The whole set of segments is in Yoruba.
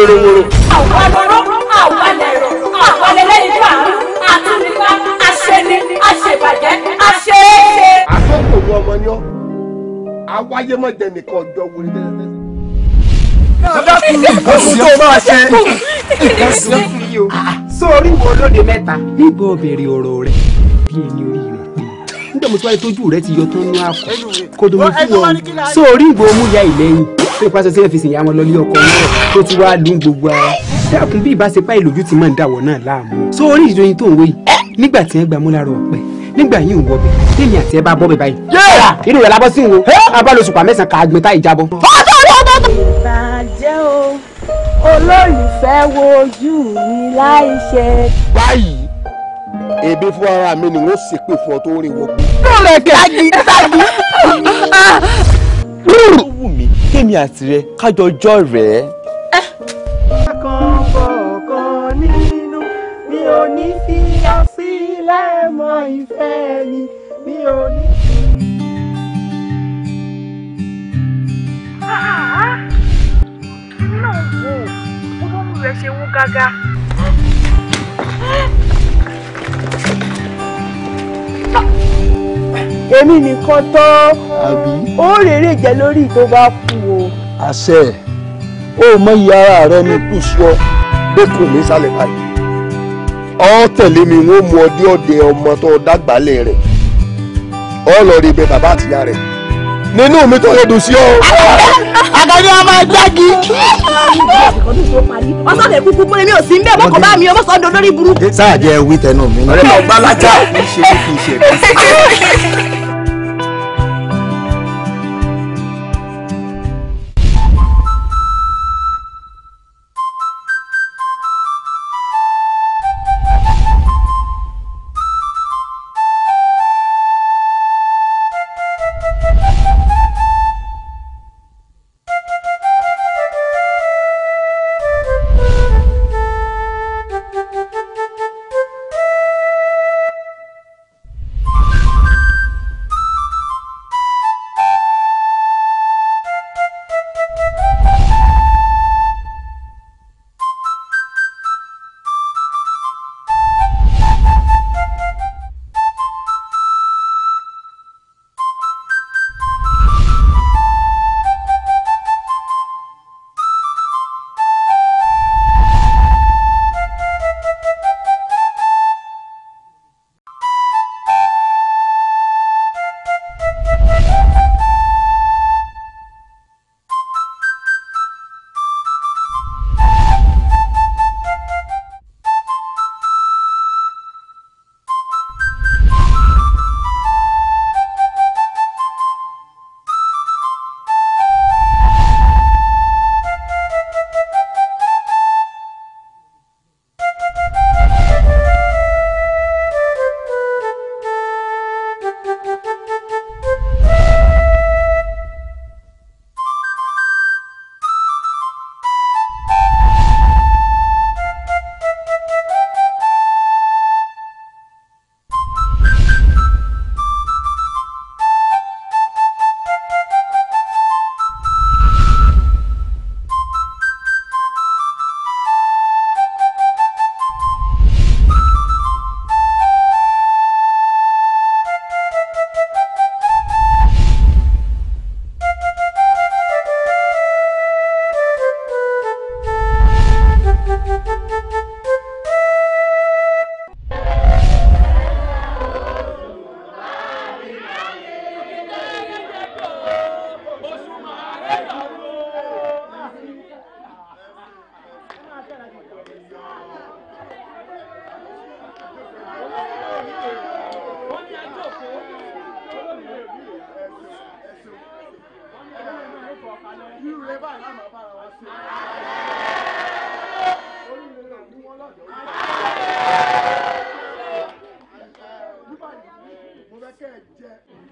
wòròwòrò. Àwọn ọlọ́rọ̀, àwọn ẹlẹ́rọ, àwọn ẹlẹ́yìn tó àrùn, àtúnifá, aṣẹ́ni, aṣèbàjẹ́, aṣeéṣe. Àkókò ní ọmọ ni ọ́, àwáyé mọ̀ jẹ́ nìkan ọjọ́ wo ni tẹ́lẹ̀. Oṣù tó máa ṣe ìkànsí fún yìí o. Sórí wo lóde mẹ́ta. Níbo bèrè ọ̀rọ̀ rẹ̀ bí ẹni orí rẹ̀ pé. Nígbà mo ti wáyé tójú rẹ̀ ti yọ tán ní àpò. Kò dùn mí fún wọn. Sórí ìgbò mú ya ìlẹ́yìn. Tó ìpàṣẹ sí ẹ̀fíìsì ìyá wọn lọ lé ọkọ náà tó ti wá lù gbogbo ara. Dákun bí ìbáṣepá ìlòjú ti máa ń dàwọ̀ náà láàmú. Sórí ìdòyìn tó ń wé nígbà tí wọ́n gbà mú lára ọ̀pẹ. Nígbà yìí ń wọbẹ̀ tèmi àti ẹ bá bọ́ bẹ̀ báyìí. Inú rẹ̀ labọ́ sí wo. Abálòsùpà mẹ́sàn-án kà á gbin tá ìjábọ̀. Ìbàjẹ́ o, olólùfẹ́ wojú mi láì ṣe. Báyìí, èmi fún ara mi ni wọ́n ṣépè fún ọ tó rìn wọ́pọ̀. Lọ́rẹ̀ kẹ́kì sáàgì. Ó wù mí kémi àti rẹ kájọ jọ rẹ̀. Kan bọ̀ọ̀kan nínú mi ò ní fi ọ sílẹ̀ mọ́ ìfẹ́ mi ò ní. Èmi náà wò ó bó mú rẹ̀ ṣe wú gágá. Èmi nìkan tán ó rèrè jẹ lórí tó bá kú o. Àṣẹ ó mọ iye ara rẹ ní kù sí ọ bẹ́kùn ní sálẹ̀ báyìí. Ọ tẹ̀lé mi wọ́n mú ọdí ọdẹ ọmọ tó dàgbàlẹ̀ rẹ̀. Ọ lọ rí ibẹ̀ bàbá àtìyá rẹ̀. Nínú mi tó lè dùn sí ọ. Àgàdì ọmọ ẹgbẹ́gi. Ọ̀sán lè kúkú pé mi ò sí ń bẹ̀ mọ́kàn bá mi ọmọ sọ́dọ̀ lórí burúkú. Sáà jẹ́ wí tẹnu mi. Ọ̀rẹ́ mi ọgbà lájà kì í ṣe ní kì í ṣe kì í.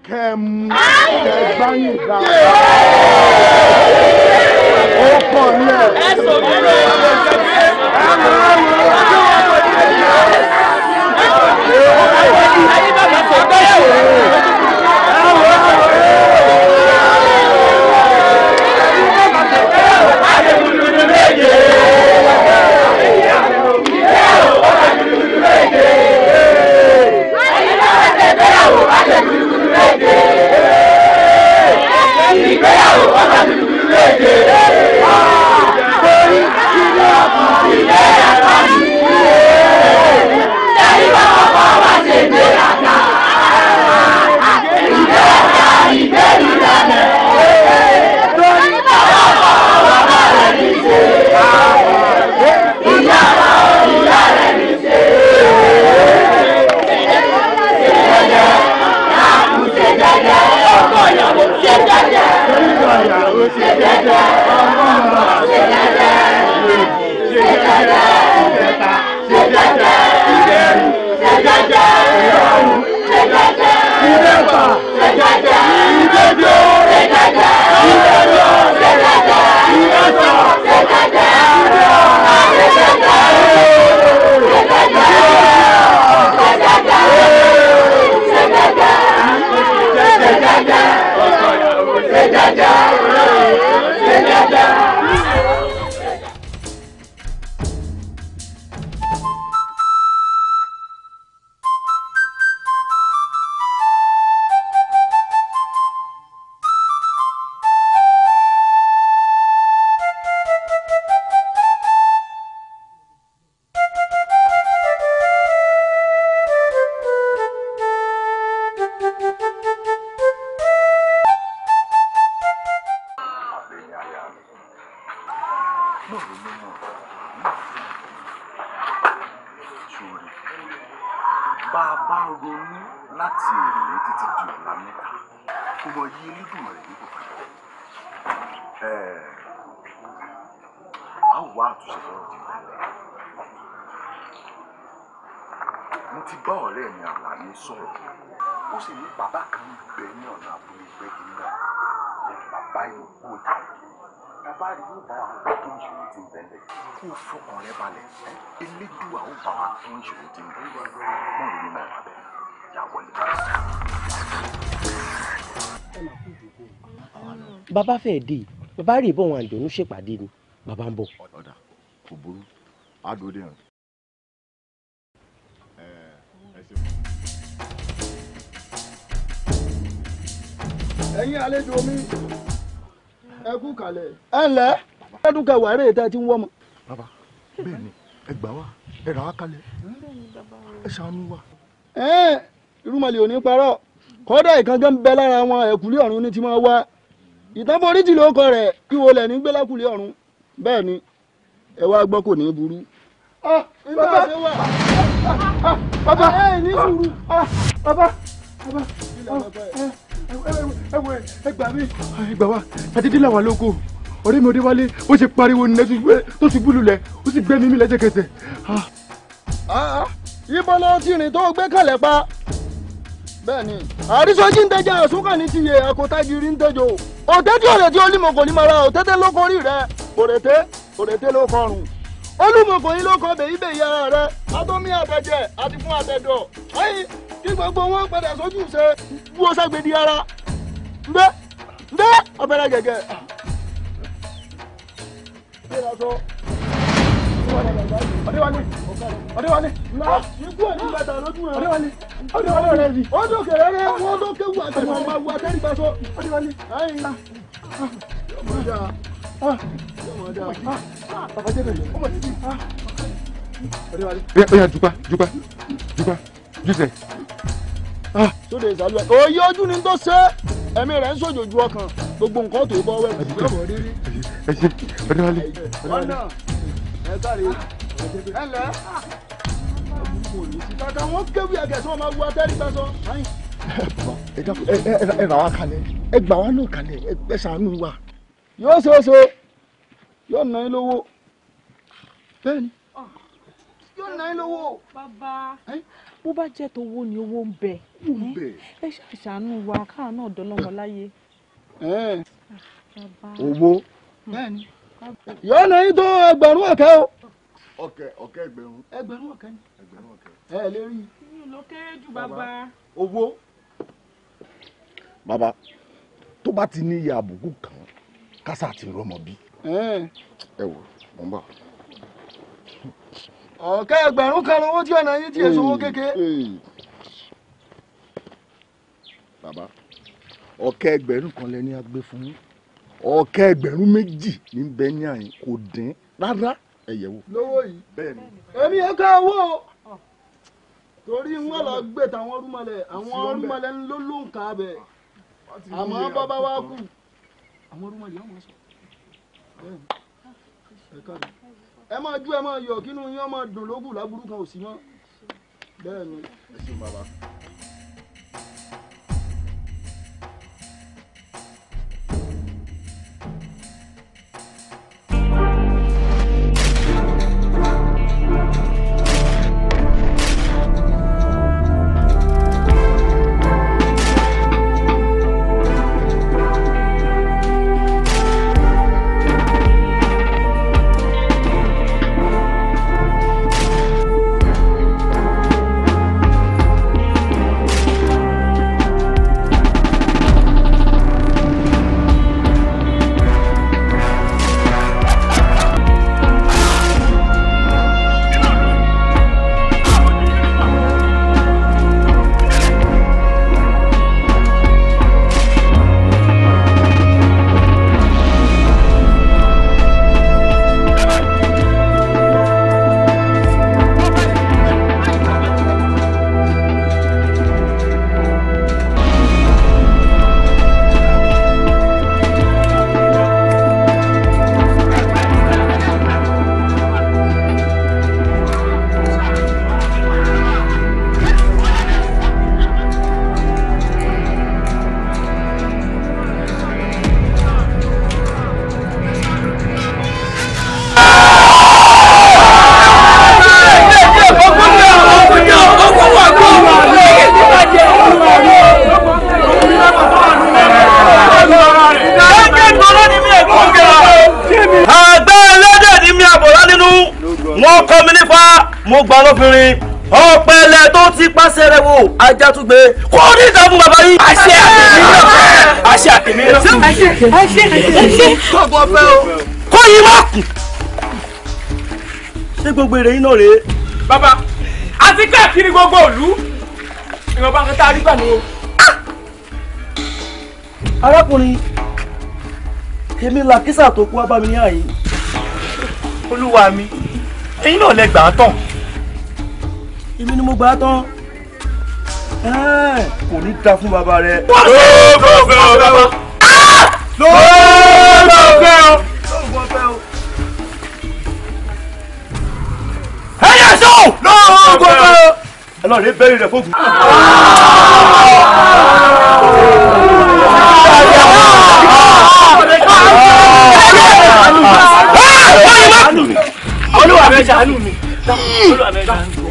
Kẹ̀mú kẹ̀gbáyìn dáadáa. Ó pọ̀ nílẹ̀. Ẹ̀sùn mi ló wà lọ́jọ́ bí. Ayé bàbá tó bẹ́ẹ̀. Ayé Bàbá fẹ́ dé bàbá rè bọ̀ wọn àjọ̀nú ṣèpàdé ni bàbá ń bọ̀. ọ̀dà kò burú àdóde hàn. ẹ̀yin àlejò mi ẹ kú kalẹ̀. ẹ ǹlẹ́ ẹdún kẹwàá rèé tẹ́ ti ń wọ́ mọ́. bàbá bẹ́ẹ̀ ni ẹ gbà wá ẹ rà wá kalẹ̀ ẹ ṣàánú wa. irúmọlẹ̀ ò ní parọ́ kọ́dà ìkàngẹ́ ń bẹ lára wọn ẹ̀kúlé ọ̀run ní ti máa wá ìtàn foríjì ló kọ rẹ̀ ìwò lẹ̀ ní gbẹ́lákùlé ọ̀run bẹ́ẹ̀ ni ẹ wá gbọ́ kò ní burú. bàbá ẹ ní sùúrù bàbá ẹ gbà mí. ẹ gbà wá àtẹ̀dé làwọn lóko ọ̀rẹ́ mi ò dé wálé ó ṣe pariwo nílẹ̀ tó ti búlù lẹ̀ ó sì gbẹ́mí mi lẹ́sẹ̀kẹsẹ̀. ibo ló ti rìn tó gbé kàlẹ̀ pa bẹ́ẹ̀ni àrísọjí ń tẹjà àsúnkà ní tiyè àkótágìrì ń tẹjọ òtẹ́tí òrètí olúmọkò ní mara òtẹ́tẹ́ ló kọrí rẹ òrètè ló kọrùn olúmọkò yín ló kọ bèyí bèyí ara rẹ atọ́mí àtẹ̀jẹ̀ àti fún àtẹ̀dọ̀ ẹ̀yìn kí gbogbo wọn padà sójú ṣe wú ọsàgbèdì ara ndé ọbẹ̀rẹ̀ gẹ̀gẹ̀. Ọdẹ́wálé ikú ẹ̀ ní bàtà lójú rẹ̀ Ọdẹ́wálé rẹ̀ rí ó dókè rẹ̀ wọ́n ló kéwù àtẹ̀wọ̀n ọmọ awu àtẹ́rígbàsọ Ọdẹ́wálé ẹ̀yìn ọmọdé bàbá jẹ́ bẹ̀rẹ̀ ọmọ títí Ọdẹ́wálé. Oya jupa jùsẹ̀. sóde ìsàlù ẹ̀ òye ojú ni tó ṣe ẹ̀mí rẹ̀ ń sòjòjú ọkàn gbogbo nǹkan tó bọ́ wẹ̀ ẹ ṣe Ọdẹ́wálé. ẹ sáré ẹ lẹ kàkà wọn kéwì ẹgẹsọ ọmọ awu àtẹ́rígbàsọ. ẹ rà wá kalẹ̀ ẹ gbà wá náà kalẹ̀ ẹ ṣàánú wa. yóò ṣoṣo yóò ná yín lówó bẹ́ẹ̀ni yóò ná yín lówó. bàbá bó bá jẹ́ tówó ni owó ń bẹ ẹ ṣàṣàánú wa káà náà dọ́lọ́mọ láyé. owó bẹ́ẹ̀ni yóò ná yín tó ẹgbẹ̀rún ọ̀kẹ́ o. ọ̀kẹ́ ẹgbẹ̀rún ọ̀kẹ́ ni ẹ lè rí. mi ló kéré jù bàbá. owó. bàbá tó bá ti ní iye àbùkù kan kásá ti rọmọ bí. ẹ wò mọ̀ n bá. ọ̀kẹ́ ẹgbẹ̀rún kan owó tí ọ̀nà yín ti èso owó kéke. bàbá ọ̀kẹ́ ẹgbẹ̀rún kan lẹni á gbé fún ọ̀kẹ́ ẹgbẹ̀rún méjì ní bẹ́ẹ̀ ní àyìn kò dín rárá ẹ̀yẹ̀ wò. lówó yìí bẹ́ẹ̀ ni. èmi yẹn ká owó torí wọn lọ gbé tàwọn rúmọlẹ̀ àwọn rúmọlẹ̀ ló ló ń kà bẹ̀ àmọ́ bàbá wa kù àwọn rúmọlẹ̀ àwọn sọ ẹ máa ju ẹ máa yọ kínú yín máa dùn lógún láburú kan ò sí mọ́ bẹ́ẹ̀ ni. ẹ ṣeun bàbá. Gba lóbìnrin ọ̀pẹ̀lẹ̀ tó ti pàṣẹ rẹ̀ wò ajátúgbe kó ní ìdààmú bàbá yìí. àṣẹ àtẹ̀mí náà àṣẹ gbogbo ọ̀fẹ́ o kó yí má kù. ṣé gbogbo èrè yín náà rèé. bàbá àti káàkiri gbogbo ìlú ìwọ̀nba kan tá a rí gbà ní o. arákùnrin èmi làkísà tó kú wá bá mi ní àyè. olúwa mi ẹ̀yin náà lẹ gbà á tán. èmi ni mo gbà á tán. kò ní da fún bàbá rẹ. lóògùn ọ̀fẹ́ o bàbá. lóògùn ọ̀fẹ́ o. ẹ̀yẹ sọ. lóògùn ọ̀fẹ́ o. ẹ lọ rí bẹ́ẹ̀rì rẹ̀ fóògùn. olúwa mi ṣàánú mi olúwa mi ṣàánú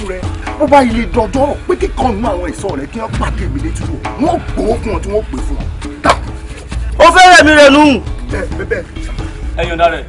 rẹ bó bá ilé dọjọ́ pé kíkan nínú àwọn ẹ̀ṣọ́ rẹ̀ kí wọ́n pàdé mi létí wò wọ́n gbowó fún ọ tí wọ́n pè fún ọ. ó fẹ́rẹ̀ mi rẹ̀ nù. bẹ́ẹ̀ ẹ̀yọ̀ náà rẹ̀.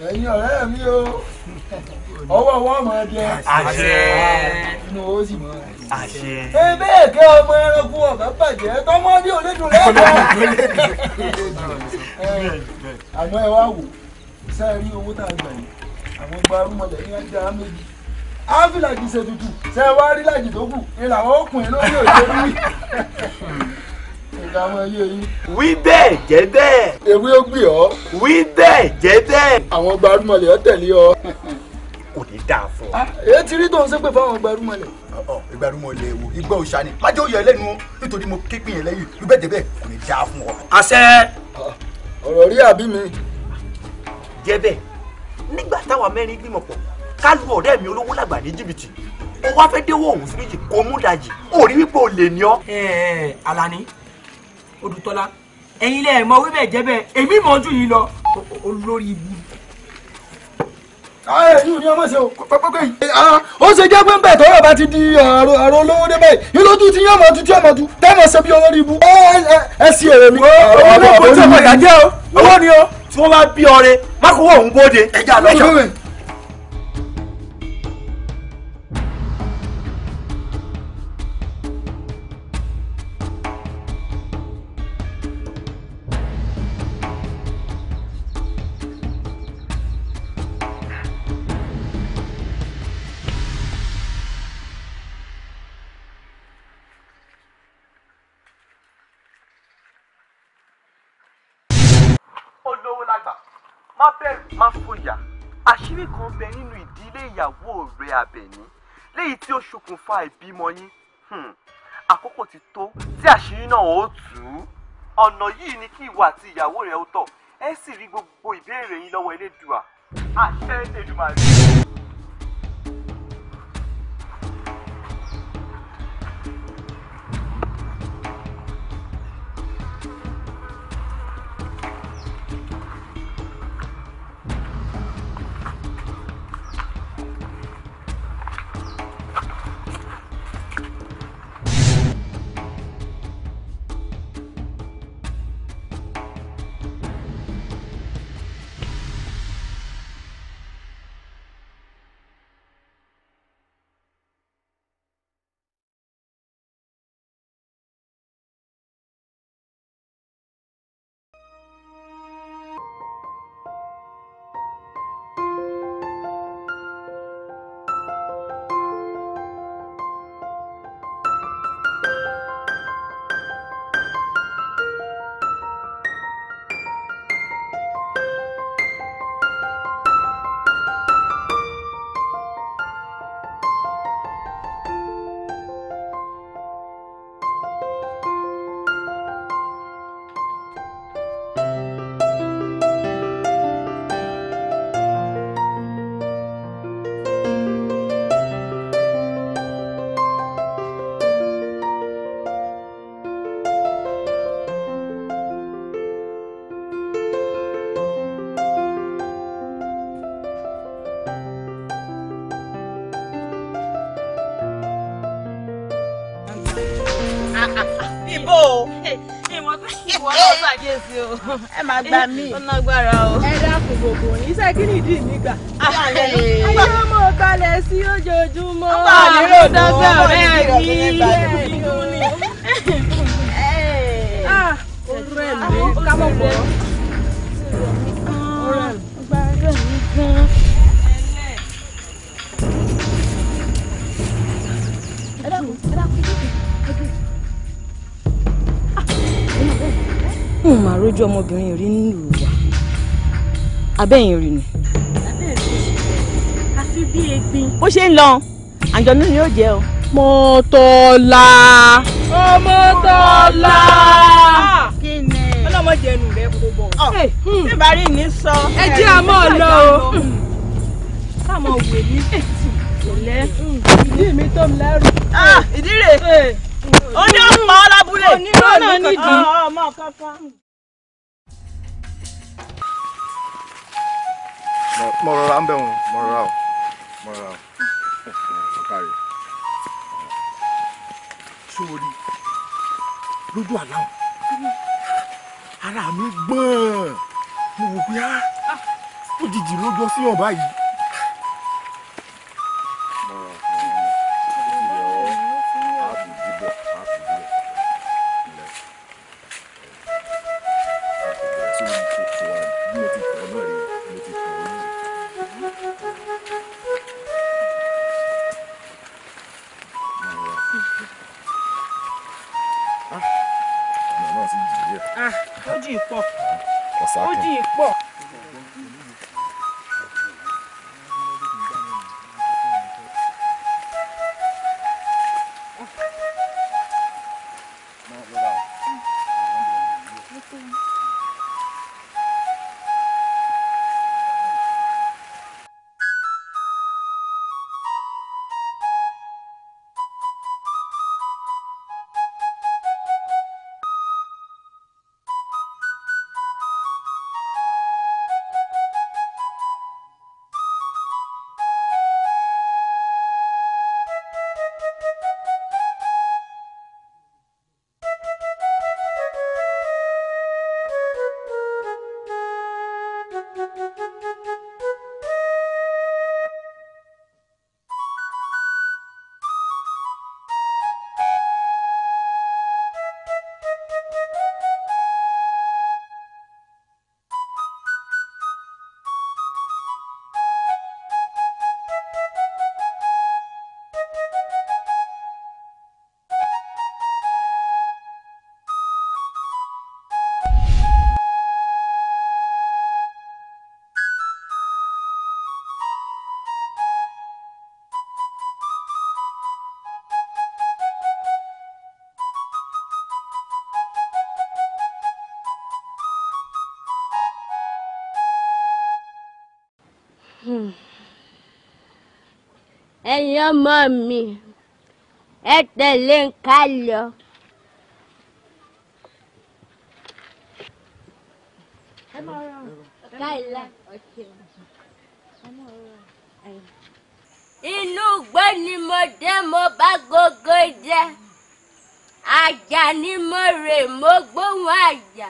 ẹ̀yin ọ̀rẹ́ mi o ọwọ́ wọn máa jẹ àṣẹ inú ó sì máa àṣẹ. ebe èké ọmọ ẹranko ọ̀gá bàjẹ́ tọmọdé ò lè dùn lẹ́kọ̀ọ́. àmọ́ ẹ wá wò sẹ́ẹ̀ rí owó tá a gbà yìí àwọn gba arúmọlẹ̀ ní ajá méjì áfílàjì ṣètùtù sẹ́ẹ̀ wá rí làjì tó kù ní làwọn ọkùnrin lórí òṣèlú yìí. wí bẹ́ẹ̀ jẹ́ bẹ́ẹ̀. ewé ó gbé ọ. wí bẹ́ẹ̀ jẹ́ bẹ́ẹ̀. àwọn gbarumọlẹ̀ ọ tẹ̀lé ọ. kò ní dáa fún ọ. èyí ti rí tó ń ṣépè fáwọn gbarumọlẹ̀. ìgbàrúmọlẹ̀ wo igbó òòṣà ni májò yẹ lẹ́nu nítorí mo képin yẹn lẹ́yìn wí bẹ́ẹ̀ jẹ́ bẹ́ẹ̀ kò ní dáa fún ọ. àṣẹ. ọ̀rọ̀ rí àbí mi. jẹ́ bẹ́ẹ̀ nígbà táwa mẹ́rin gbìmọ̀ pọ̀ ká lu ọ̀rẹ́ mi olówó làgbà ní jìbìtì ó wá fẹ́ déwọ́ òun sí méjì kó mú dajì ó rí wípé o lè ní ọ. Alani Odùtọ́lá ẹ̀yin lẹ mọ̀ wí bẹ́ẹ̀ jẹ́ bẹ́ẹ̀ èmi mọ̀ ojú yìí lọ olórí ibu. Yìí ni ọmọ ṣe o pẹpẹpẹ yìí. Ó ṣe jẹ́ pé ń bẹ̀ tọ́rọ̀ bá ti di àrò olówó dé báyìí ìlójú ti yán mọ́tú tí ọmọ tu tẹ́mọ̀ ṣe bí olórí ibu. Ẹ sí èrè mi. owó ló kó tí ọmọ ìyá jẹ́ o owó ni o tí wọ́n bá bí ọrẹ má kó wọ́n òun bóde ẹja lọ́jọ́. olówó lágbà má bẹ̀rù má fòyà àṣírí kan bẹ nínú ìdílé ìyàwó rẹ Àbẹ̀ní léyìí tí ó ṣokùnfà ìbímọ yín àkókò ti tó tí àṣírí náà ó tú ọ̀nà yìí ni kí ìwọ àti ìyàwó rẹ ó tọ̀ ẹ sì rí gbogbo ìbéèrè yín lọ́wọ́ Elédùà àṣẹ Elédùmarè. ìwọ náà ṣàkíyèsí o ẹ máa gbà mí ọ̀nà agbára o. ẹ dákun gbogbo iṣẹ́ kí nìdí mi gbà. ayé ọmọ balẹ̀ sí ojoojúmọ́. ọba àlérò dọ́gbẹ́ ọ̀rẹ́ mi. ọ̀rẹ́ mi ká mọ̀ bọ̀. ọ̀rẹ́ mi gan. ẹ dákun n máa rójú ọmọbìnrin rí nílùú wa abẹ́yìn rí ni. àfi bí egbin. bó ṣe ń lọ àjọ̀nú ni yóò jẹ́ o. Mọ́tọ́lá. Mọ́tọ́lá. kí ni. ọlọ́mọdé ẹnu rẹ̀ kó bọ̀. ṣé bàrí ní sọ. ẹ jẹ́ àmọ́ lọ o. káàmọ̀ wè ní ìlẹ́. ìdí mi tó mi lẹ́rù. ìdí rẹ̀ ó ní ọmọ ọlábúlé onírọ̀ náà nídìí ọmọ kankan. mo rọra ń bẹ̀ wọ́n mo rọra o ọ̀kàrẹ̀ sórí lójú àláwọ̀ ara mi gbọ́n mo wò pé ó jìjì lójó sí ọ̀bá yìí. ẹ̀yin ọmọ mi ẹ tẹ̀lé ń ká lọ. inú igbó ni mo dé mo bá gógó jẹ àjà ni mo rè mo gbóhùn àjà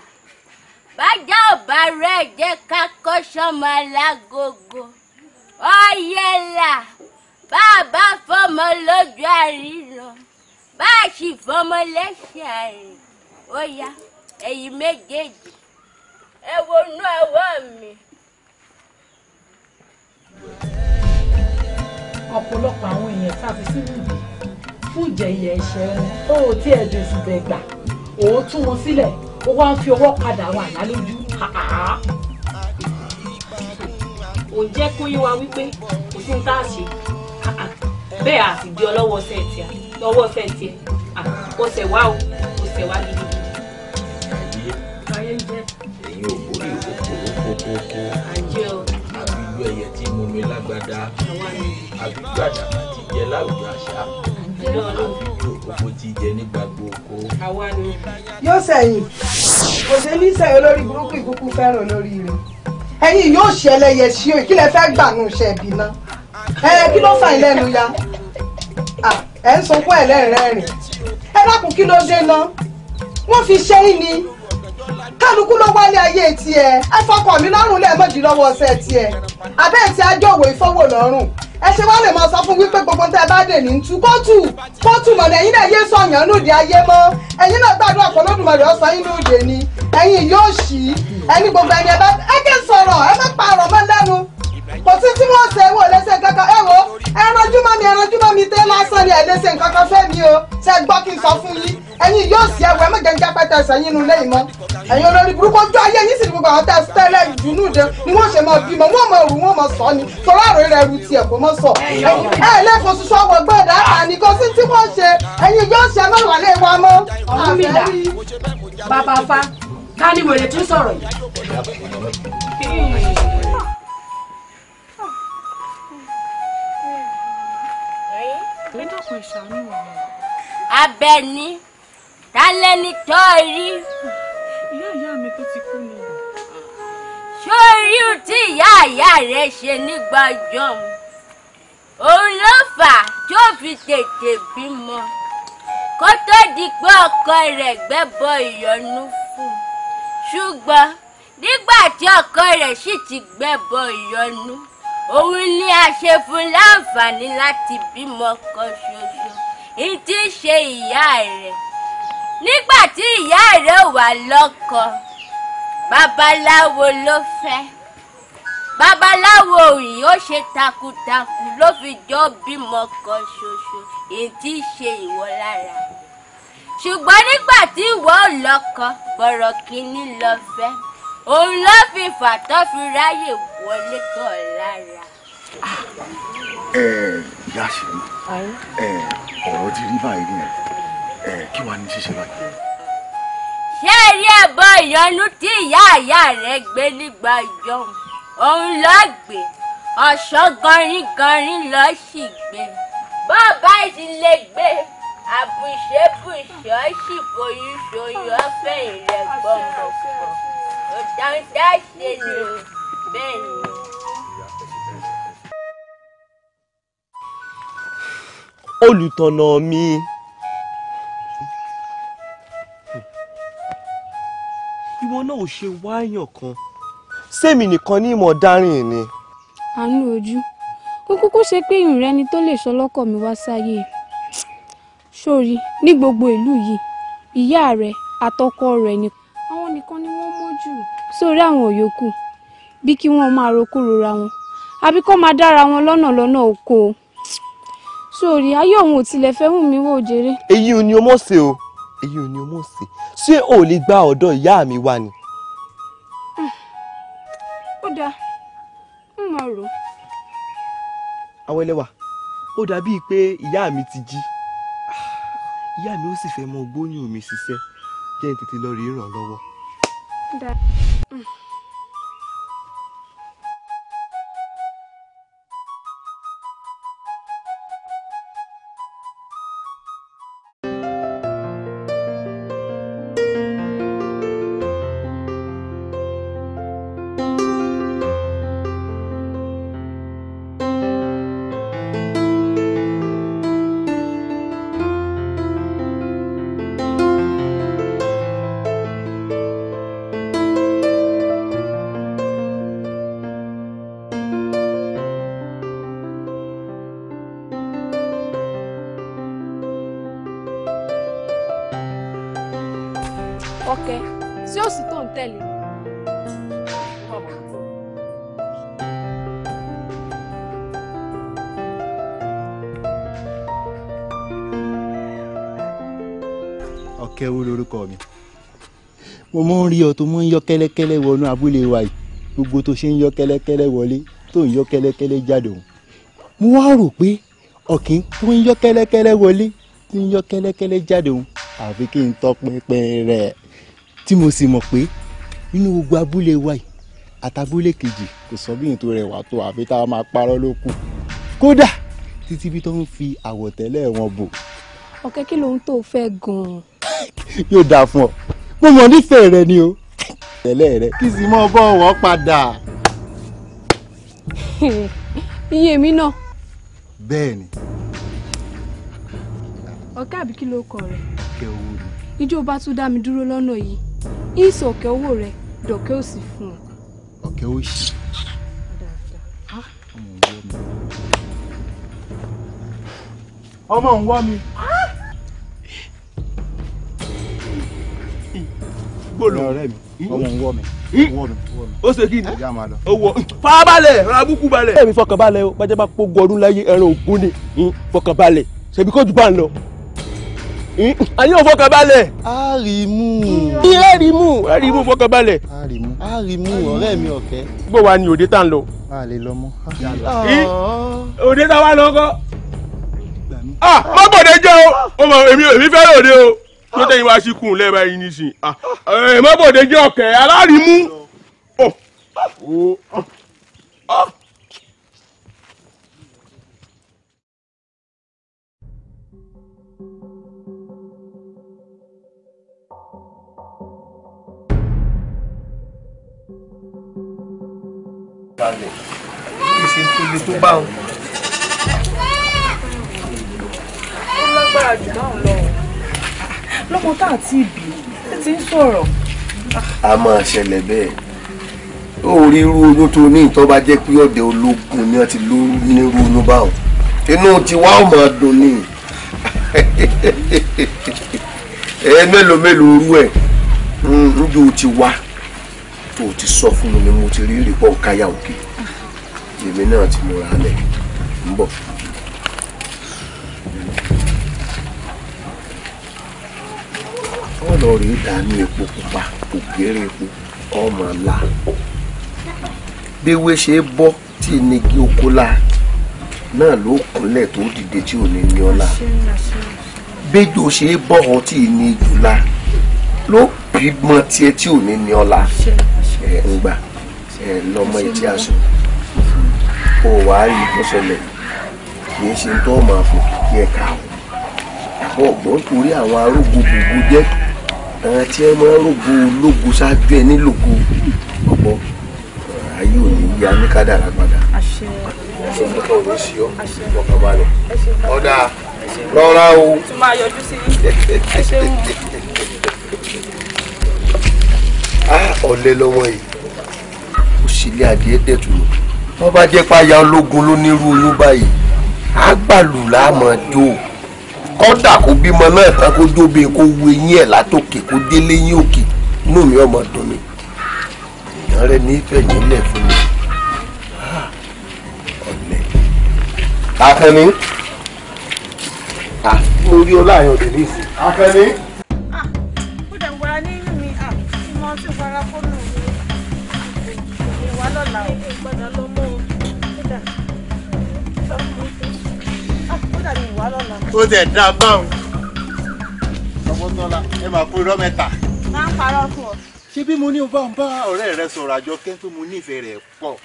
bájá ò bá rẹ̀ jẹ́ ká kọ́ sọ́mọ alágogo ọ̀yẹ̀là bá a bá fọmọ lójú àríran bá a sì fọmọ lẹ́sẹ̀ àrìn ó yá ẹ̀yin méjèèjì ẹ wọnú ọwọ́ mi. ọ̀pọ̀lọpọ̀ àwọn èèyàn tá a fi sínú ìdí fún ìjẹ̀yẹ̀ ẹ̀ṣẹ̀ wọn tó o tí ẹ̀ dùn sí bẹ̀ gbà òun tún wọn sílẹ̀ ó wá ń fi ọwọ́ padà wà lálójú. ò ń jẹ́ kó yé wa wípé kò sí ní tá a ṣe bẹ́ẹ̀ àti di ọlọ́wọ́ sẹ́ẹ̀tì lọ́wọ́ sẹ́ẹ̀tì kò ṣẹ̀ wá o kò ṣẹ̀ wá gidigidi. ayé ń jẹ́. èyí ò borí kókó. àjẹ́ o. àbíjú ẹyẹ tí mo mi lágbádá àbíjú àdàbà ti jẹ láwùjọ àṣà àbíjú òkòkò ti jẹ nígbà gbogbo. àwa ni. yóò sẹ́yìn kò ṣe ní sẹ́yìn olórí burúkú ìkúkú fẹ́ràn olórí rẹ̀ ẹ̀yin yóò ṣe ẹlẹ́yẹ sí o kí lẹ fẹ́ gbà nù ṣe bí ná kí ló fà yín lẹ́nu ya ẹ̀ ń sunkún ẹ̀ lẹ́rìn-ín ẹ dákun kí ló dé ná wọ́n fi ṣe é ni kálukú ló wálé ayé tiẹ̀ ẹ fọkàn mi lọ́rùn lẹ́ẹ̀mọ́jì lọ́wọ́ ọ̀sẹ̀ tiẹ̀ abẹ́ ti ajọ́wò ìfọwọ́ lọ́rùn ẹ ṣe wá lè máa sọ fún wípé gbogbo tẹ́ ẹ bá dè ní tú kóòtù mọ̀nà ẹ̀yin náà yé sọ̀yàn lóde ayé mọ́ ẹ̀yin náà gbàdúrà pọ̀ lódùmarè ọ̀sán yín lóde ni ẹ̀yin yóò ṣí ẹni gbogbo ẹni ẹ bá ẹ kí n sọ̀rọ̀ ẹ má pààrọ̀ mọ́ lẹ́nu kò sí tí wọ́n ṣe wò lẹ́sẹ̀ kankan ẹ wo ẹranjú mọ́ mi tẹ́ lásán ni ẹ̀ lẹ́sẹ̀ kankan fẹ́ mi o ṣe gbọ́ kí n sọ fún yín ẹ̀yin yóò sí ẹwọ ẹ má jẹ́ ń jẹ́ pẹ́tẹ́ ẹsẹ̀ yín nu lẹ́yìn mọ́ ẹ̀yin olórí burúkú ojú ayé yín sì ní gbogbo àwọn tẹ́lẹ̀ ìdùnnú dẹ ni wọ́n ṣe máa bímọ wọ́n máa rù wọ́n máa sọ ni sọ̀rọ̀ àrò rẹ̀ ru tiẹ̀ kó mọ́ sọ ẹ lẹ́kọ̀ọ́ ṣoṣo ọwọ́ gbọ́dọ̀ àní kò sí tí wọ́n ṣe ẹ̀yin yóò ṣe mẹ́wàá lé wa mọ́. Ọ̀rúnmìlà bàbá fa ká ní wèrè tún sọ̀rọ̀ yìí. Abẹ́ni tálẹ́ni tó rí. ìyá mi tó ti kú ni. sórí tí ìyá rẹ̀ ṣe nígbà ọjọ́ òun ló fà tó fi tètè bímọ kó tó di pé ọkọ rẹ̀ gbẹ́bọ ìyọnu fún ṣùgbọ́n nígbà tí ọkọ rẹ̀ sì ti gbẹ́bọ ìyọnu òun ni a ṣe fún láǹfààní láti bímọ kan ṣoṣo ìtí ṣe ìyá rẹ̀ nígbà tí ìyá rẹ̀ wà lọ́kọ babaláwo ló fẹ́ babaláwo yìí ó ṣe takuntakun ló fi jọ bímọ kan ṣoṣo ìtí ṣe ìwọ lára ṣùgbọ́n nígbà tí ìwọ lọ́kọ bọ̀rọ̀ kínní lọ fẹ́ òun ló fi fàtọ́ fi ráyè wọlé tọ̀ lára. ìyá ṣèlú ọ̀rọ̀ ti rí báyìí ni kí wàá ní ṣíṣe báyìí. ṣé rí ẹbọ ìyọnu tí ìyá rẹ̀ gbé nígbà yọ̀hún òun ló gbé ọ̀ṣọ́ gọrin ló sì gbé bọ́ọ̀bá ìdílé gbé àbùṣebùṣọ́ sì foyún ṣoyún ọ̀fẹ́ ìrẹ́ gbọ́mọ̀pọ̀ òdáńdá ṣe ni bẹ́ẹ̀ ni. olùtọ̀nà mi ìwọ náà ò ṣe wáyàn kan sẹ́mi nìkan ní ìmọ̀ dárìn ni. àánú ojú ó kúkú ṣe pé ìrìn rẹ ni tó lè sọ lọ́kọ̀ mi wá sáyé sórí ní gbogbo ìlú yìí ìyá rẹ àtọkọ rẹ ni àwọn nìkan ni wọ́n mójú sórí àwọn òyòkù bí kí wọ́n máa rokú rora wọn àbí kó máa dára wọn lọ́nà oko sórí ayé òun ò tilẹ̀ fẹ́ hùn mí wò jèrè. èyí ò ní o mọ̀ ṣe o èyí ò ní o mọ̀ ṣe ṣé o lè gba ọ̀dọ̀ ìyá mi wá ni. ó dáa ń mọ̀ rò. àwọn ẹlẹ́wà ó dàbíi pé ìyá mi ti jí ìyá mi ó sì fẹ́ mọ gbóyún mi ṣiṣẹ́ jẹ́ n tètè lọ rí ràn lọ́wọ́. Ọ̀kẹ́ sí òsì tó ń tẹ̀lé. Ọ̀kẹ́ wo lorúkọ mi. Mo mọ̀ ń rí ọ tó mọ̀ ń yọ kẹ́lẹ́kẹ́lẹ́ wọnú abúlé wa yìí. Gbogbo tó ṣe ń yọ kẹ́lẹ́kẹ́lẹ́ wọlé tó ń yọ kẹ́lẹ́kẹ́lẹ́ jáde òun. Mo wá rò pé ọ̀kín tó ń yọ kẹ́lẹ́kẹ́lẹ́ wọlé tó ń yọ kẹ́lẹ́kẹ́lẹ́ jáde òun àfi kí n tọpinpin rẹ̀ tí mo sì mọ̀ pé nínú gbogbo abúlé wa yìí àtàbúlé kejì kò sọ bí ètò rẹ̀ wà tó àfi tá a máa parọ́ ló kù. Kódà títí bí tó ń fi àwọ̀tẹ́lẹ̀ wọn bò. Ọ̀kẹ́ kí lóhun tó fẹ́ gan-an. Yóò dáa fún ọ mo mọ̀ nífẹ̀ẹ́ rẹ ni o tẹ́lẹ̀ rẹ kí sì mọ́ bọ́ọ̀wọ́ padà. Iye mi náà. Bẹ́ẹ̀ni. Ọ̀kẹ́ àbí kí ló kọ rẹ̀. Ọ̀kẹ́ owó ni. Ijó bá tún dá mi dúró lọ́nà yìí ìsọ̀ ọ̀kẹ́ owó rẹ̀ dọ̀kẹ́ ò sì fún ọ. Ọ̀kẹ́ ó ṣì. Ọmọ ń wọ́ mi. Gbọ́dọ̀ ọ̀rẹ́ mi ọmọ ń wọ́ mi. Ó ṣe kí ni ó wọ farabalẹ̀ rabúkú balẹ̀. Ẹ̀mí fọkànbalẹ̀ o bàjẹ́ bá pógun ọdún láyé ẹran ògún ni fọkànbalẹ̀ ṣebí kó jù bá ń lọ. Ayé ò fọkànbalẹ̀. Àrìmú fọkànbalẹ̀. Àrìmú ọ̀rẹ́ mi Ọ̀kẹ́. Bó wa ni òde tá ń lọ. A lè lọ mọ́. Òde tá wà lọ́kọ́. Má bọ̀dé jẹ́ o èmi fẹ́ràn òde o tó tẹ̀yìn wá sí kùn lẹ́ẹ̀bá yìí nísìn má bọ̀dé jẹ́ Ọ̀kẹ́ alárìmú. balẹ̀ ìṣe tó le tó bá wọn. ó lágbára jù báwọn lọ lọ́mọ tá àti ìbí ti ń sọ̀rọ̀. A máa ṣẹlẹ̀ bẹ́ẹ̀ ó rí irú oyún tó ní ìtọ́ bá jẹ́ pé ọ̀dẹ̀ ológun ni wọ́n ti ló nírú oyún báwọn inú tiwa ó máa dùn ní mélòó rú ẹ̀ níjó ti wá tó ti sọ fún mi ni mo ti rí ìrìpọ̀ káyà òkè èmi náà ti múra lẹ̀ ń bọ̀. ọ̀nà rèé dànù epo pupa ògèrè epo ọmọ ńlá béwé ṣe é bọ́ tí ìnigi oko la náà ló kúnlẹ̀ tó dìde tí ò ní ní ọ̀la béjò ṣe é bọ́ ọ tí ìní ìjùlá ló bímọ tiẹ̀ tí ò ní ní ọ̀la ń gbà lọ́mọ etí aṣọ kó wàá rí ìfọ́sọ̀lẹ̀ kì í ṣe tó máa fò kí ẹ̀ka àbọ̀ ọ̀gbọ́n torí àwọn arógbó gbogbo jẹ́ àwọn tí ẹ máa ń rògbò ológun ṣáájú ẹ nílògbò ọ̀pọ̀ ayé ò ní yá ní kádàrá padà ṣe ń tọ́kọ̀ ní sí ọ́ ọ̀kànbalẹ̀ ọ̀dà rọra o. tún máa yọjú sí ẹ ṣeun. ọ̀lẹ lọ́wọ́ yìí ó sì lé adìẹ dẹ̀tù lọ wọ́n bá jẹ́ páyà ológun ló nírú oyún báyìí àgbàlù láàmú jó kọ́dà kó bímọ náà tán kó jóbe kó wu eyín ẹ̀ látòkè kó délé yín òkè inú mi ọmọ dùn mí èèyàn rẹ ní ìfẹ́ yín lẹ̀ fún mi ọ̀lẹ. Akànnì mo rí ọ láàrin òde ní ìsìn. Akànnì. ó dẹ̀ wá nínú mi tí mo ti fara fóònù mi ìwà lọ́la ò gbọ́dọ̀ ló mú ó dàbí ìwà lọ́la. Ó dẹ̀ dá báwọn. Ọmọtọ́lá ẹ máa kó irọ́ mẹ́ta. máa ń parọ́ fún ọ. Ṣé bí mo ní o bá ń bá ọ̀rẹ́ rẹ sọ̀rọ̀ Àjọkẹ́ tó mo nífẹ̀ẹ́ rẹ̀ pọ̀?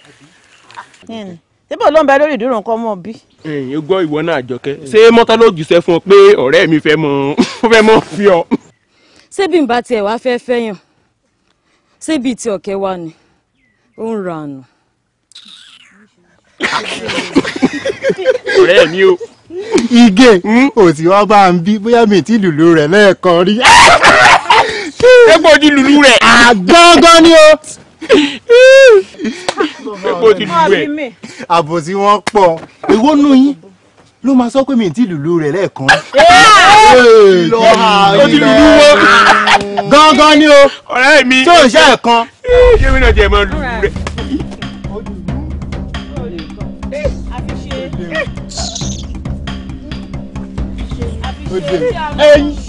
síbò ló ń bẹ lórí ìdúró nǹkan mọ́ bí. ẹ̀yin gbọ́ ìwọ náà Àjọkẹ́ ṣé mọ́tà ló jùṣẹ́ fún ọ pé ọ̀rẹ́ mi fẹ́ mọ́ fi ọ. ṣé bí n bá tiẹ̀ wá fẹ́ fẹ́yàn ṣé bíi ti Ọ̀kẹ́ wa ni ó ń ra àná. ọ̀rẹ́ mi o. Ige ò tí wọ́n bá ń bí bóyá mi ti lùlù rẹ̀ lẹ́ẹ̀kan rí. epo ti lùlù rẹ̀. Àgángan ni o. epo ti lùlù rẹ̀. Àbò tí wọ́n pọ̀ èwo nù yín ló máa sọ pé mi ì tí lùlù rẹ̀ lẹ́ẹ̀kan. ó ti lùlù wọn. Gangan ni o. Ọ̀rẹ́ mi. Tí ò ṣe ẹ̀kan. Ṣé mi náà jẹ́ mọ́ lùlù rẹ̀? Ẹyin.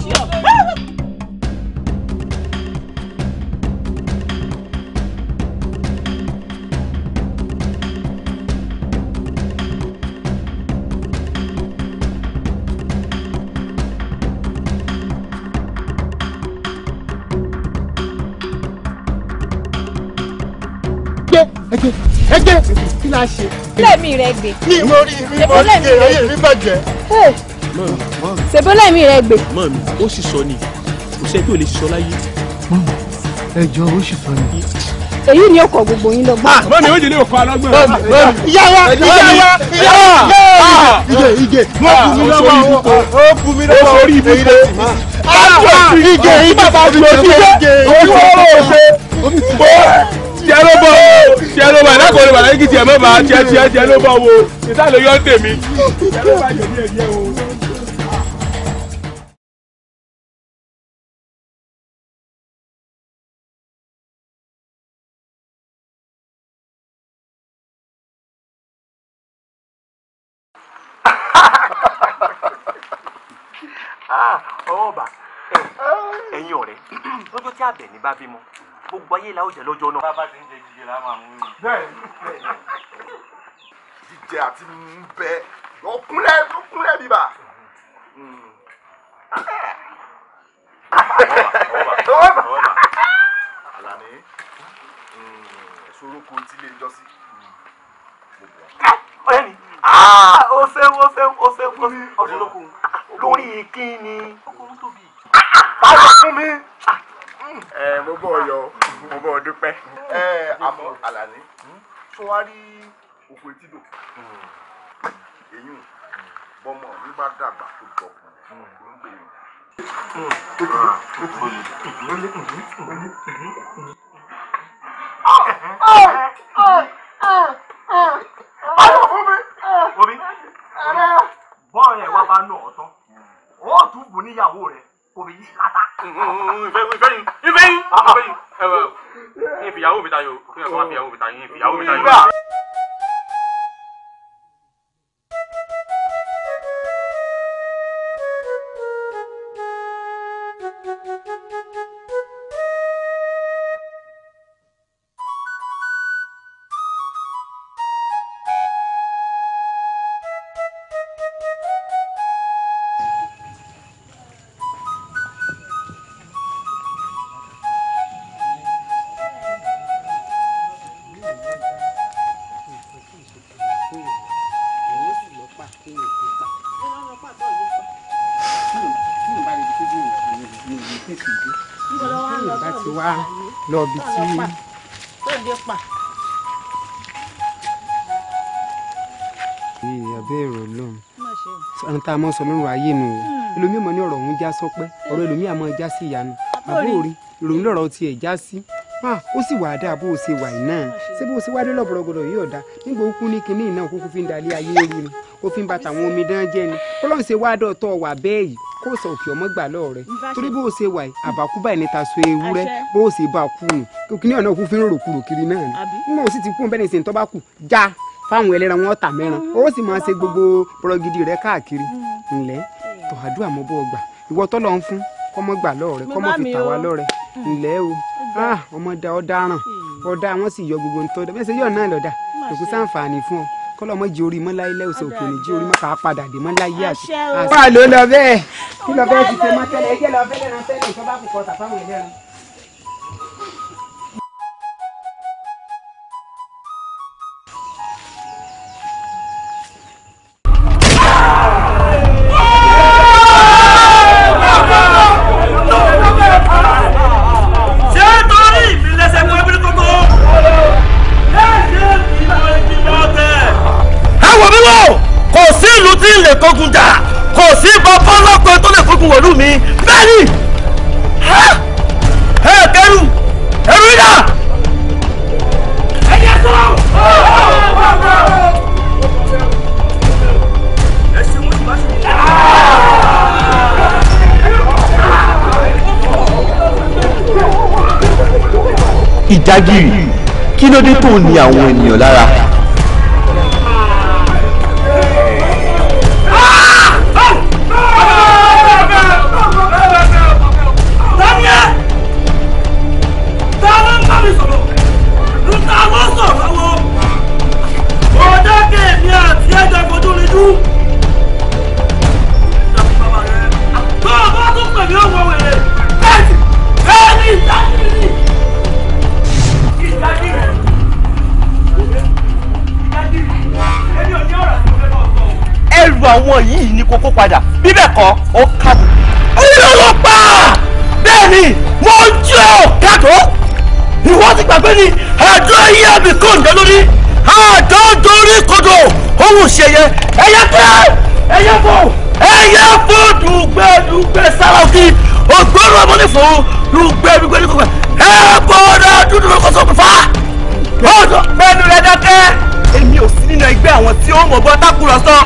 Ẹgbẹ́ kí la ṣe. lẹ́mí rẹ gbé. ní orí mi mọ ní ayé mi bàjẹ́. ṣèbó lẹ́mí rẹ gbé. Mọ́ mi, ó sì sọ ni, kò sẹ́ pé ò lè sọ láyé. Ẹ jọ ó sì sọ ni. èyí ni ó kọ gbogbo yín lọ́gbọ́n. Mọ́ mi, ó jẹ́ ní òkú alọ́gbọ́n. Ìyá wa Ìgè mo kú mi lọ́wọ́ ó kú mi lọ́wọ́ orí ibi kò Ìgè bàbá mi lọ sí Ìgè tiẹ̀ ló bọ̀ o tiẹ̀ ló bọ̀ ẹ̀ lákòó lè wà láyé kí tiẹ̀ mọ́ bá tiẹ̀ ló bọ̀ wo ìsàlẹ̀ yọ̀ ń tèmi tiẹ̀ ló bá jẹ̀bi ẹ̀yẹ o. ọwọ́ bà ẹ̀yin ọ̀rẹ́ lọ́jọ́ tí Àbẹ̀ní bá bímọ gbogbo ayé la ó jẹ lọ́jọ́ náà. bàbá ti ń jẹ jíjẹ la máa mú un. bẹ́ẹ̀ jíjẹ àti bẹ lọkúnlẹ̀ bíbà. Àlàní ẹ̀sọ́rọ́kọ tí lè jọ sí. ọ̀rẹ́ mi ó fẹ́ ọ̀sọ́rọ́kọ lórí kíni ọkùnrin tóbi. báwo fún mi. Mo bọ̀ ọ̀yọ́ mo bọ̀ dúpẹ́. Àmọ́ Àlàní tó wá rí òkú etídò èyí bọ́mọ mi bá dàgbà tó dọ̀kun ló ń gbé yìí. báwo fún mi. omi bọ́ọ̀ yẹn wá bá nù ọ́ tán ó tún bù níyàwó rẹ̀ omi yìí látà. ìfẹ́ yín ìfìyàwó mi ta yóò kí ẹ̀ kọ́ máa fìyàwó mi ta yín ìfìyàwó mi ta yóò. lọ bí tí. Ẹ̀bẹ̀ èrò lọ́hùn ọ̀run tá a mọ̀ sọ lọ́rùn ayé nu o ẹlòmíì mọ̀ ní ọ̀rọ̀ òun já sọpẹ́ ọ̀rọ̀ ẹlòmíì àmọ́ já sí ìyanu àbúrò rí ìròyìn lọ́rọ̀ tiẹ̀ já sí ó sì wà á dáa bó o ṣe wà yìí náà ṣé bó o ṣe wádé lọ́bọ̀rọ̀ gbọdọ̀ yìí ọ̀dà nígbà ó kú ní kinní iná òkúkú fi ń dalẹ̀ ayé ewu ni ó fi ń bàtà àwọn omidan jẹ́ ni kó lọ́n ṣe wádọ̀ tọ́ wà bẹ́ẹ̀ yìí kó sọ òkè ọmọ gbà lọ́ọ̀ rẹ̀ torí bó o ṣe wà yìí àbákú báyìí níta so ewúrẹ́ bó o ṣe bá a kú nù kinní ọ̀nà òkú fi ń rò kúrò kiri náà ni nígbà ó sì ti kú bẹ́ẹ̀ ní sèǹtọ́ bá kù já fáwọn ẹlẹ́ran wọn tà mẹ́ran ó sì máa ṣe gbogbo pọ̀rọ̀gidi rẹ̀ káàkiri ńlẹ́ tọ́ àdúrà mọ́ bọ́ gbà ìwọ tọ́lọ́ ń fún kọ́mọ́ gbà lọ́ọ̀ rẹ̀ kọ́mọ́ fi tà wá lọ́rẹ̀ ńlẹ́ o ọmọ da ọ̀daràn ọ̀dà wọn sì yọ gbogbo ntọ́ bẹ́ẹ̀ ṣe yọ̀ náà lọ́dà òkú sáǹfààní fún ọ kọ́lọ́ mọ́ jí orí mọ́ láyé lẹ́wọ̀sẹ̀ òkè òní jí orí mọ́ kà á padà dé mọ́ láyé àti. wà ló lọ bẹ́ẹ̀ kí lọ bẹ́ẹ̀ ti ṣe mọ́ tẹ́lẹ̀ ẹjẹ́ lọ bẹ́ẹ̀ lẹ́ran tẹ́lẹ̀ ìjọba kò kọ́ tàfáwọn ẹlẹ́ran. lè kógun jà kò sí bàbá ọlọ́pàá tó lè kógun wọ̀lú mi bẹ́ẹ̀ ni kẹrù ẹrú yá ẹ̀yẹ sọ. ẹ̀sìn wọn jágìrì kí ló dé tó ní àwọn ènìyàn lára. Àwọn yìí ní kókó padà bí bẹ́ẹ̀ kọ́ ó kábù. Ọlọ́pàá bẹ́ẹ̀ ni mo jẹ́ ọ̀kadò ìwọ ti gbàgbé ni àjọ iye àbí kòǹdé lórí àjọ dorí kodò ohun ṣẹyẹ ẹyẹ pẹ́ ẹyẹ fò dùgbẹ́ sáráfì ògbóró ọmọnìfò dùgbẹ́ ní kòkòrò ẹ bọ́ọ̀dà dúdú lóko sọ̀kù fà. ọ̀dọ̀ pẹ̀lú rẹ̀ dákẹ́ èmi ò sí nínú ẹgbẹ́ àwọn tí ó mọ̀ bọ́ tákùrọ̀sọ.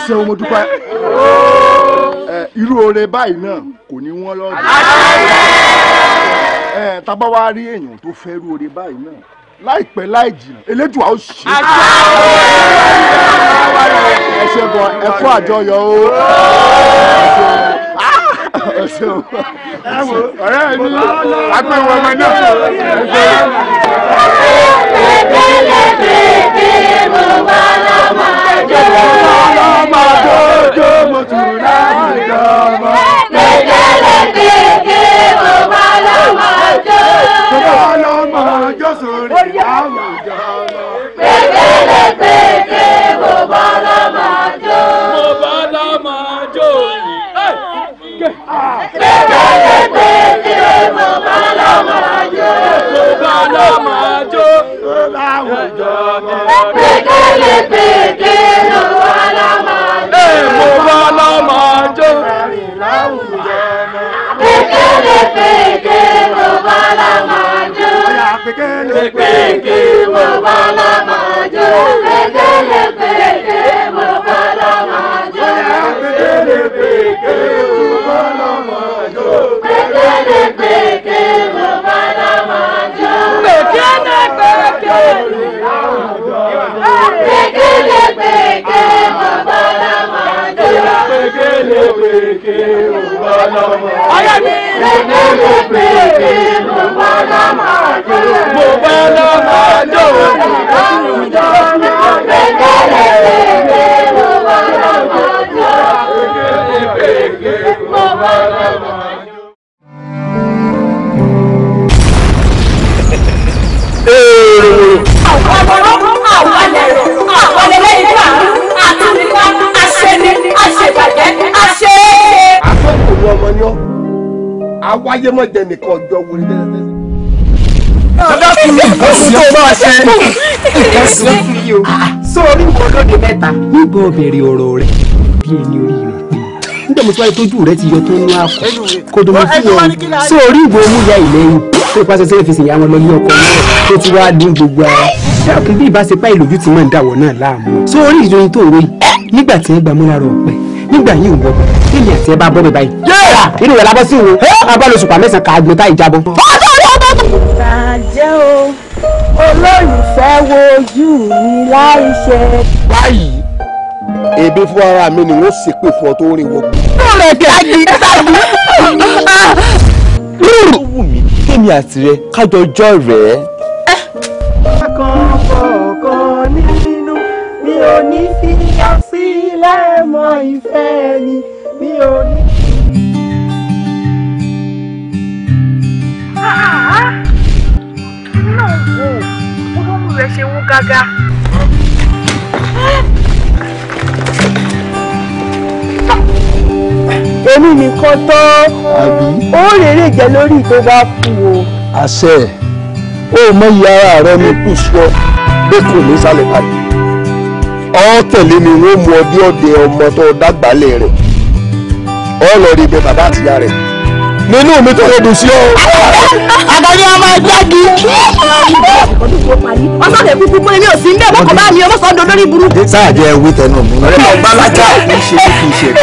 ṣeun mo dúpẹ́ irú oore báyìí náà kò ní wọ́n lọ́dún tábà wá rí èèyàn tó fẹ́ irú oore báyìí náà láìpẹ́ láì jìnnà elédùà ó ṣe ẹ ṣe bọ ẹ kú àjọyọ̀ o ẹ ṣeun ọ̀rẹ́ mi agbẹ̀wò ọmọ náà awáyé mọ̀ jẹ́ nìkan ọjọ́ wo ni tẹ́lẹ̀ tẹ́lẹ̀. Oṣù tó máa ṣe ẹ̀sùn fún yìí o. Sórí ìwọ lóde mẹ́ta níbo bẹ̀rẹ̀ ọ̀rọ̀ rẹ̀ bí ẹni orí rẹ̀ pé. Nígbà mo ti wáyé tójú rẹ̀ ti yọ tó ń wá kó tó mo fún wọn. Sórí ìwọ mú ya ìlẹ́yìn tó ipasẹ̀ sẹ́yìn fi sìn ya wọn lọ ní ọkọ̀ náà tó ti wá dín gbogbo ara. Ṣé bí ìbáṣepá ìlójú ti máa ń dàwọ̀ náà láàmú. Sórí ìròyìn tó ń wé nígbà tí ẹ gbà mú lára ọ̀pẹ nígbà yìí ń wọ kíni àti ẹ bá bọ́ mi báyìí. inú rẹ̀ labọ́ sí wo abálòsùpà mẹ́sàn-án kà á gbé tá ìjábọ̀. bàjẹ́ o olólùfẹ́ wojú mi láì ṣe. báyìí èébé fún ara mi ni wọ́n ṣépè fún ọ tó rìn wọ́n. ọ̀rẹ́ kí á wù mí kémi àti rẹ kájọ ọjọ́ rẹ̀. ò ní fi ọ sílẹ̀ mọ́ ìfẹ́ mi mi ò ní. èmi náà wò ó bọ́mú rẹ̀ ṣe wú gágá. èmi nìkan tán ó rèrè jẹ lórí tó bá kú o. àṣẹ ó mọ iye ara rẹ ní kù sí ọ pé kò ní sálẹ̀ báyìí ọ tẹ̀lé mi wọ́n mú ọdí ọdẹ ọmọ tó dágbálẹ̀ rẹ̀ ọ lọ rí ibẹ̀ bàbá àtìyá rẹ̀ nínú mi tó lè dùn sí ọ. àgbàdo ọmọ ẹgbẹ́ gi. wọ́n sọ̀rọ̀ kúkú fún mi ò sí níbẹ̀ bọ́kọ̀ bá mi ọmọ sọ́dọ̀ lórí burúkú. sáà jẹ́ ewé tẹnu mi. ọ̀rẹ́ ọ̀gbá lájà kì í ṣe.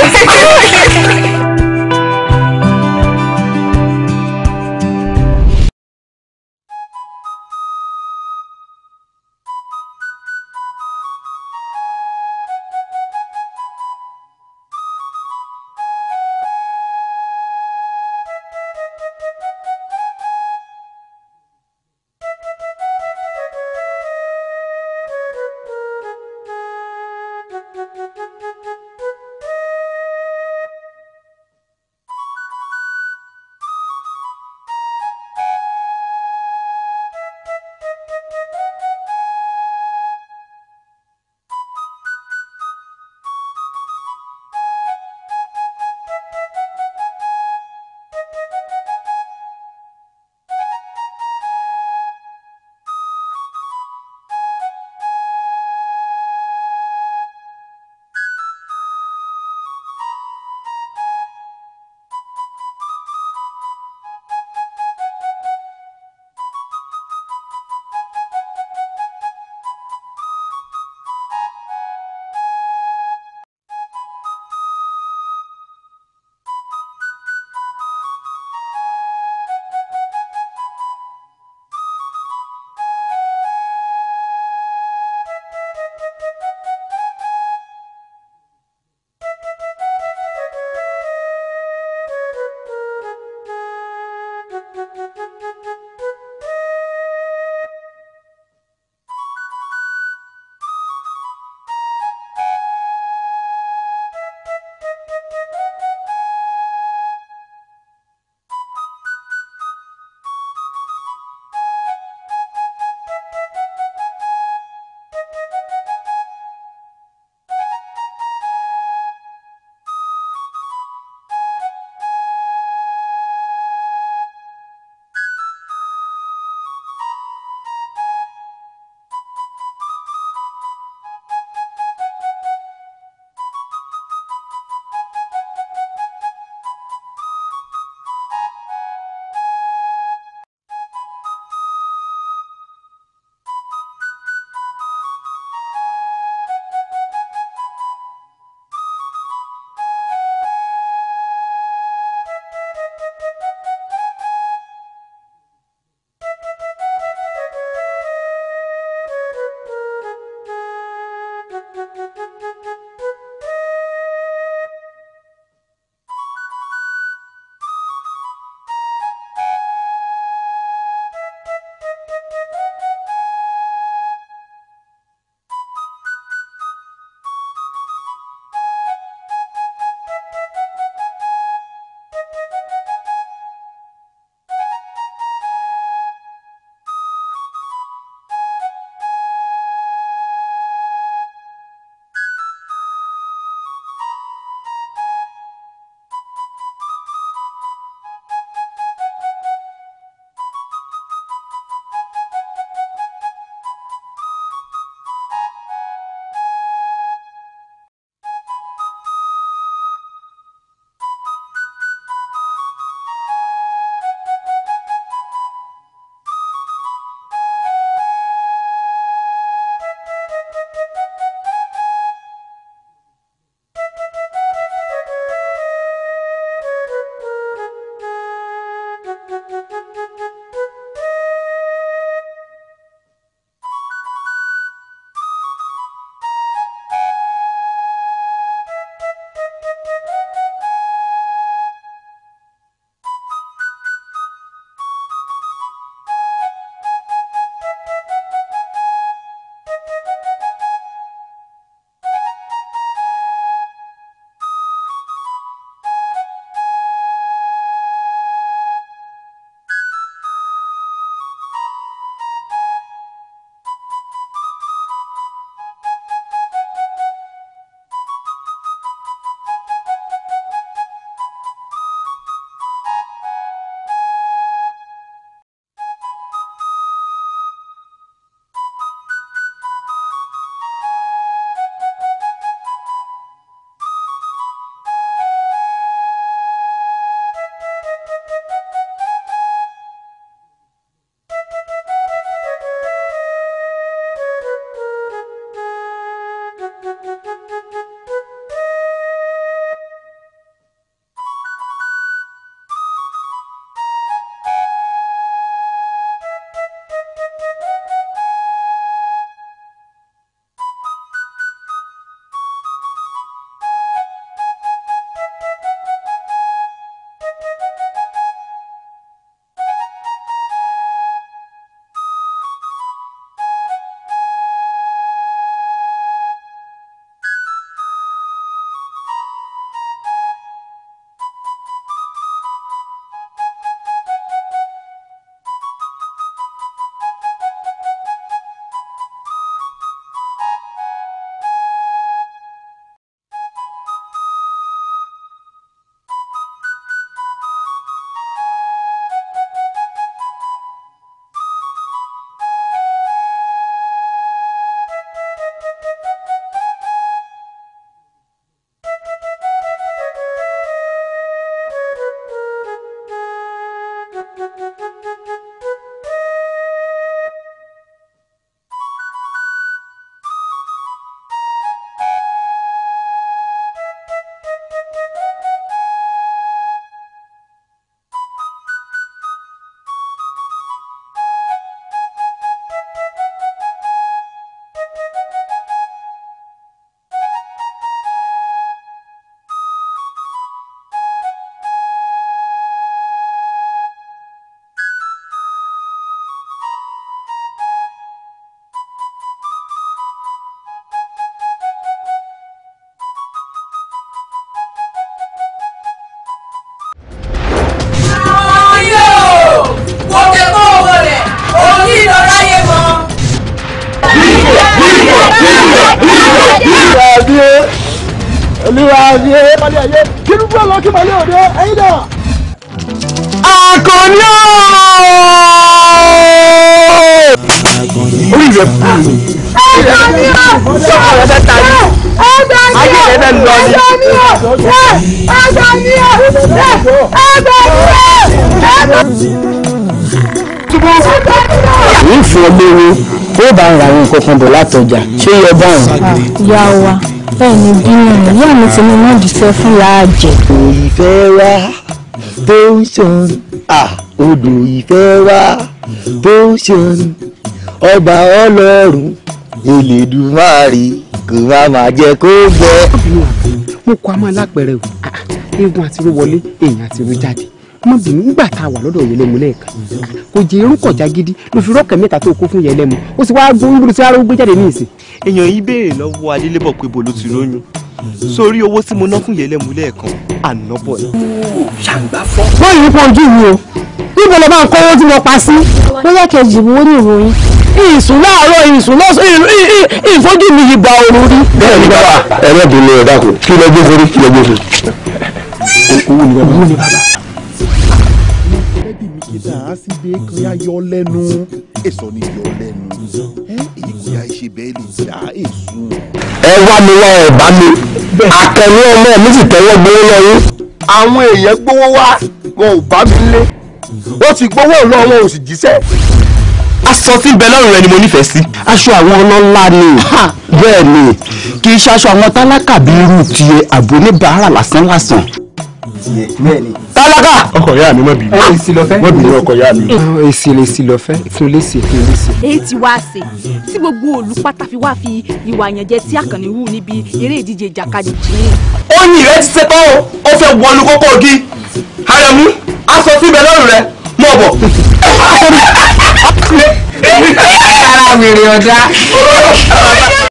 olúwa ṣe é mọ́lẹ̀ ayé kí ló gbọ́ lọ kí mọ́lẹ̀ òde ẹ̀yin dà. Akọni orí rẹ̀ kú. Akọni sọ́kọ̀ rẹ̀ fẹ́ ta ní. Ayé rẹ̀ bẹ́ẹ̀ lọ ní. Ní fún olówó ó bá ń ra àwọn nǹkan kan bọ̀ látọjà ṣé yẹ báwọn. Ìyá wa bẹ́ẹ̀ ni bínú ìyá mi ti ní wọ́n dìṣẹ́ fún láàjẹ. Ìfẹ́ wa tó ń ṣàn odò ìfẹ́ wa tó ń ṣàn ọba ọlọ́run Elédùmarè kò má jẹ́ kó gbẹ. mo kọ àmọ́ alápẹ̀rẹ̀ o eégún àti ro wọlé èèyàn àti ro jáde mo bínú nígbà tá a wà lọ́dọ̀ Yẹlẹ́mu lẹ́ẹ̀kan kò jẹ́ irun kọjá gidi ló fi rọ́ọ̀kẹ́ mẹ́ta tó kó fún Yẹlẹ́mu ó sì wá gbóhùn bó ti wá gbé jáde ní ìsìn. èèyàn yìí béèrè lọ́wọ́ adélébọ̀ pé bolo ti lóyún sórí owó tí mo ná fún Yẹlẹ́mu lẹ́ẹ̀kan ànábọ̀ ni. ṣàǹgbá fọ́. báyìí nípa ojú mi o níbo lè máa ń kọ́wọ́ tí mo pa sí. bóyá kejì wo ní ìròyìn. ìsùn láàárọ̀ ìsùn lọ́sàn ìfojú mi yìí gba ooru rí. bẹ́ẹ̀ ni bàbá ẹ̀rẹ́bìnrin ẹ̀dá kò kí lọ gbé forí kí lọ gbé fún. owó ni bàbá. ẹbí mi kì í dà á sí bẹ́ẹ̀ kan yá yọ lẹ́nu èso ni yọ lẹ́nu èyí kò yá ṣe bẹ́ẹ̀ lè dá èso. ẹ wá mi wá ẹ bá mi àkànní ọmọ mi sì tẹ́wọ́ gbowó lọ́yún. àwọn èèyàn gbowó wá wọn ò bá mi lé wọ́n ti gbowó lọ wọn ò sì jíṣẹ́. aṣọ tí ń bẹ lọ́rùn rẹ ni mo nífẹ̀ẹ́ sí. aṣọ àwọn ọlọ́lá ni bẹ́ẹ̀ ni kì í ṣaṣọ àwọn tálákà bí irú tiẹ̀ àbò oníbàárà lásán lásán. tálákà ọkọ ìyá mi mọ̀ bí. èsì lọ fẹ́. wọ́n bí ọkọ ìyá mi. èsì lọ fẹ́ fún lẹ́sì fún lẹ́sì. èyí tí wàá ṣe tí gbogbo olùpátá fi wá fi ìwà àyànjẹ tí Àkànní hù níbi eré ìdíje ìjàkadì jìn. ó ní ìrẹ́ ti ṣe tán o ó fẹ́ wọnú kókó ògì Àrẹ̀mú aṣọ tí ń bẹ lọ́rùn rẹ mọ̀ bọ̀. ara mi rè ọ̀dà.